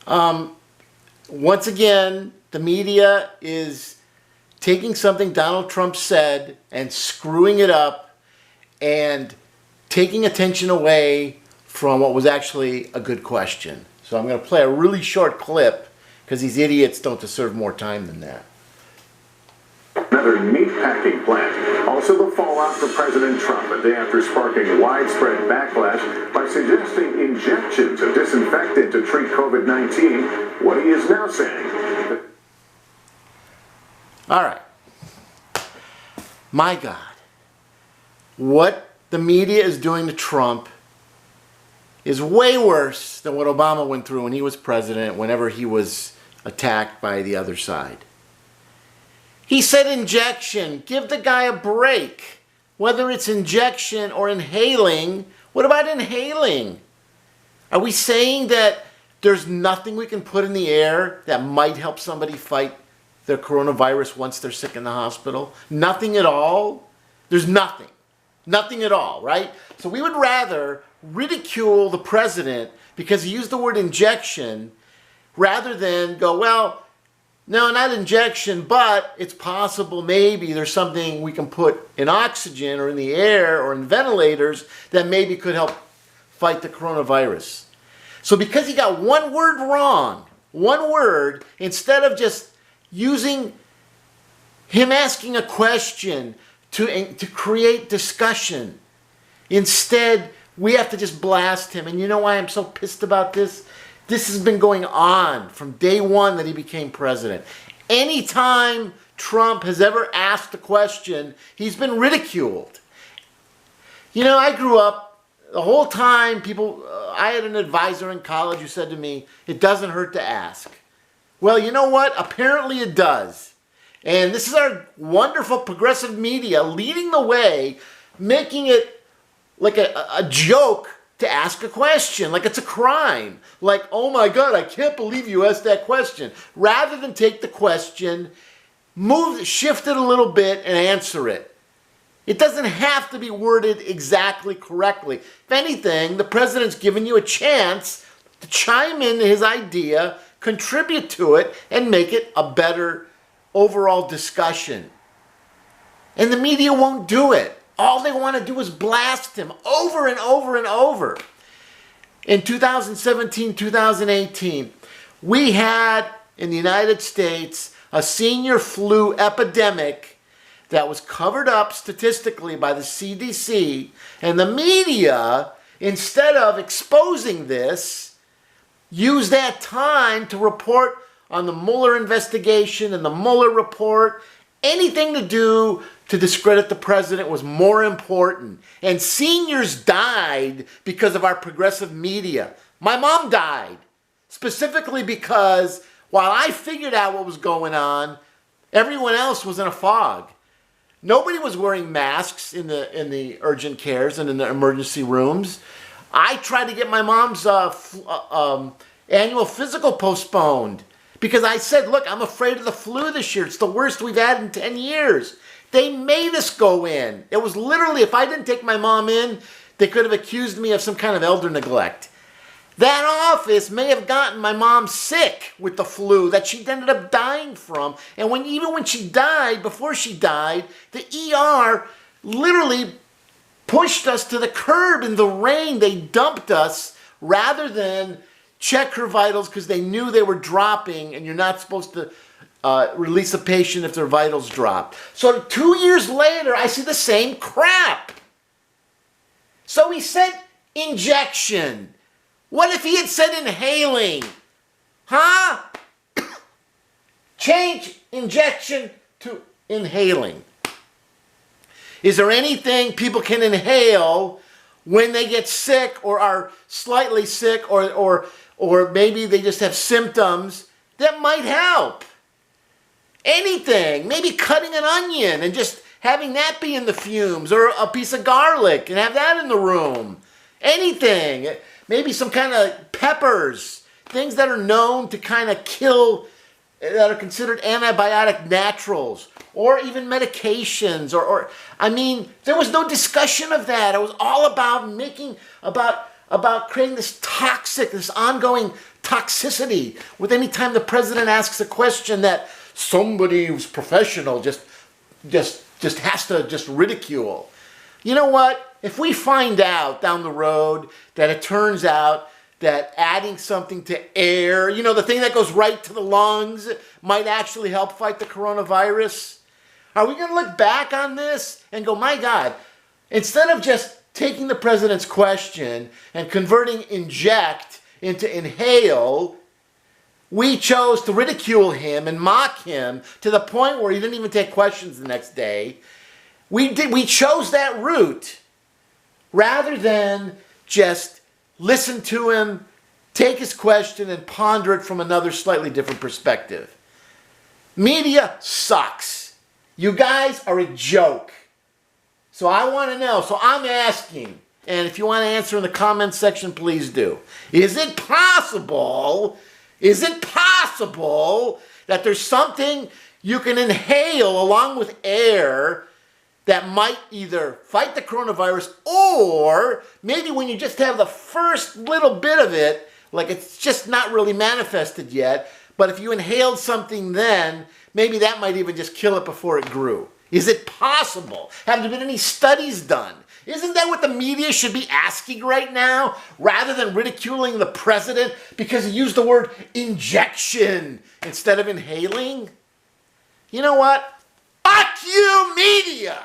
Once again, the media is taking something Donald Trump said and screwing it up and taking attention away from what was actually a good question. So I'm going to play a really short clip because these idiots don't deserve more time than that. Another meatpacking plant. Also the fallout for President Trump a day after sparking widespread backlash by suggesting injections of disinfectant to treat COVID-19. What he is now saying. All right. My God. What the media is doing to Trump is way worse than what Obama went through when he was president, whenever he was attacked by the other side. He said injection. Give the guy a break. Whether it's injection or inhaling, what about inhaling? Are we saying that there's nothing we can put in the air that might help somebody fight their coronavirus once they're sick in the hospital? Nothing at all? There's nothing. Nothing at all, right? So we would rather ridicule the president because he used the word injection rather than go, well, no, not injection, but it's possible maybe there's something we can put in oxygen or in the air or in ventilators that maybe could help fight the coronavirus. So because he got one word wrong, one word, instead of just using him asking a question to create discussion, instead we have to just blast him. And you know why I'm so pissed about this? This has been going on from day one that he became president. Anytime Trump has ever asked a question, he's been ridiculed. You know, I grew up, the whole time I had an advisor in college who said to me, it doesn't hurt to ask. Well, you know what? Apparently it does. And this is our wonderful progressive media leading the way, making it like a joke to ask a question, like it's a crime. Like, oh my God, I can't believe you asked that question. Rather than take the question, shift it a little bit and answer it. It doesn't have to be worded exactly correctly. If anything, the president's given you a chance to chime in his idea, contribute to it, and make it a better overall discussion. And the media won't do it. All they want to do is blast him over and over and over. In 2017, 2018, we had in the United States a senior flu epidemic that was covered up statistically by the CDC, and the media, instead of exposing this, used that time to report on the Mueller investigation and the Mueller report. Anything to do to discredit the president was more important. And seniors died because of our progressive media. My mom died, specifically because while I figured out what was going on, everyone else was in a fog. Nobody was wearing masks in the urgent cares and in the emergency rooms. I tried to get my mom's annual physical postponed because I said, look, I'm afraid of the flu this year. It's the worst we've had in 10 years. They made us go in. It was literally, if I didn't take my mom in, they could have accused me of some kind of elder neglect. That office may have gotten my mom sick with the flu that she ended up dying from. And even when she died, before she died, the ER literally pushed us to the curb in the rain. They dumped us rather than check her vitals because they knew they were dropping, and you're not supposed to release a patient if their vitals dropped. So 2 years later, I see the same crap. So he said injection. What if he had said inhaling? Huh? Change injection to inhaling. Is there anything people can inhale when they get sick or are slightly sick or maybe they just have symptoms that might help? Anything. Maybe cutting an onion and just having that be in the fumes, or a piece of garlic and have that in the room. Anything. Maybe some kind of peppers. Things that are known to kind of kill, that are considered antibiotic naturals. Or even medications. I mean, there was no discussion of that. It was all about creating this ongoing toxicity with any time the president asks a question that somebody who's professional just has to just ridicule. You know what? If we find out down the road that it turns out that adding something to air, you know, the thing that goes right to the lungs, might actually help fight the coronavirus, are we going to look back on this and go, my God, instead of just taking the president's question and converting inject into inhale, we chose to ridicule him and mock him to the point where he didn't even take questions the next day. We chose that route rather than just listen to him, take his question, and ponder it from another slightly different perspective. Media sucks. You guys are a joke. So I want to know. So I'm asking, and if you want to answer in the comments section, please do. Is it possible that there's something you can inhale along with air that might either fight the coronavirus, or maybe when you just have the first little bit of it, like it's just not really manifested yet, but if you inhaled something then, maybe that might even just kill it before it grew? Is it possible? Have there been any studies done? Isn't that what the media should be asking right now, rather than ridiculing the president because he used the word injection instead of inhaling? You know what? Fuck you, media!